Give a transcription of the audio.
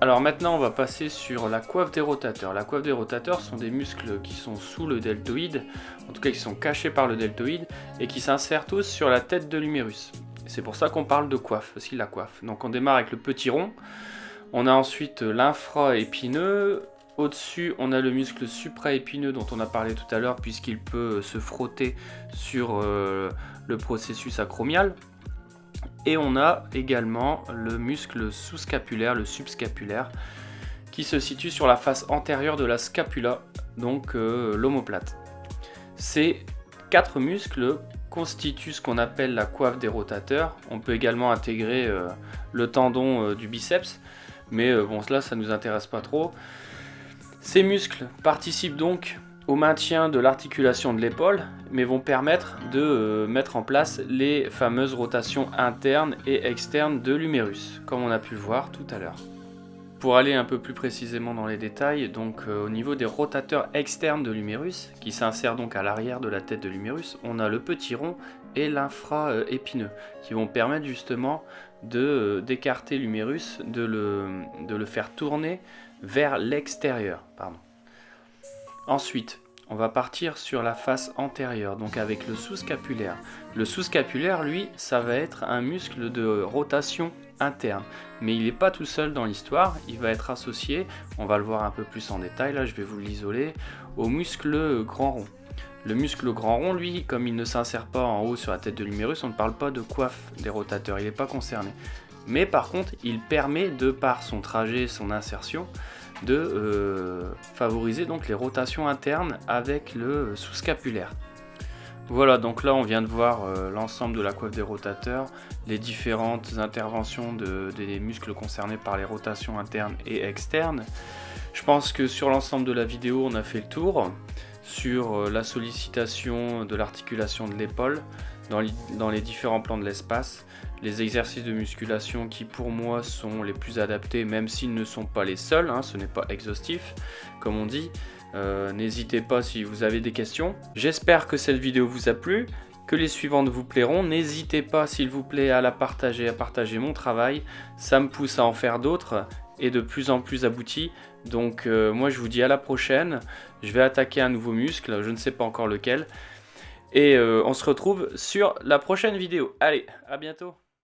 Alors maintenant on va passer sur la coiffe des rotateurs. La coiffe des rotateurs sont des muscles qui sont sous le deltoïde, en tout cas qui sont cachés par le deltoïde et qui s'insèrent tous sur la tête de l'humérus. C'est pour ça qu'on parle de coiffe, parce qu'il la coiffe. Donc on démarre avec le petit rond, on a ensuite l'infra-épineux, au-dessus on a le muscle supra-épineux dont on a parlé tout à l'heure puisqu'il peut se frotter sur le processus acromial. Et on a également le muscle sous-scapulaire, le subscapulaire, qui se situe sur la face antérieure de la scapula, donc l'omoplate. Ces 4 muscles constituent ce qu'on appelle la coiffe des rotateurs. On peut également intégrer le tendon du biceps, mais bon, cela ça ne nous intéresse pas trop. Ces muscles participent donc au maintien de l'articulation de l'épaule, mais vont permettre de mettre en place les fameuses rotations internes et externes de l'humérus, comme on a pu le voir tout à l'heure. Pour aller un peu plus précisément dans les détails, donc au niveau des rotateurs externes de l'humérus, qui s'insèrent donc à l'arrière de la tête de l'humérus, on a le petit rond et l'infra-épineux, qui vont permettre justement d'écarter l'humérus, de le faire tourner vers l'extérieur. Ensuite, on va partir sur la face antérieure, donc avec le sous-scapulaire. Le sous-scapulaire, lui, ça va être un muscle de rotation interne. Mais il n'est pas tout seul dans l'histoire, il va être associé, on va le voir un peu plus en détail, là je vais vous l'isoler, au muscle grand rond. Le muscle grand rond, lui, comme il ne s'insère pas en haut sur la tête de l'humérus, on ne parle pas de coiffe des rotateurs, il n'est pas concerné. Mais par contre, il permet, de par son trajet, son insertion, de favoriser donc les rotations internes avec le sous-scapulaire. Voilà, donc là on vient de voir l'ensemble de la coiffe des rotateurs, les différentes interventions des muscles concernés par les rotations internes et externes. Je pense que sur l'ensemble de la vidéo on a fait le tour sur la sollicitation de l'articulation de l'épaule dans les différents plans de l'espace, les exercices de musculation qui pour moi sont les plus adaptés, même s'ils ne sont pas les seuls, hein, ce n'est pas exhaustif comme on dit. N'hésitez pas si vous avez des questions. J'espère que cette vidéo vous a plu, que les suivantes vous plairont. N'hésitez pas s'il vous plaît à la partager, à partager mon travail, ça me pousse à en faire d'autres et de plus en plus aboutis. Donc moi je vous dis à la prochaine, je vais attaquer un nouveau muscle, je ne sais pas encore lequel. Et on se retrouve sur la prochaine vidéo. Allez, à bientôt.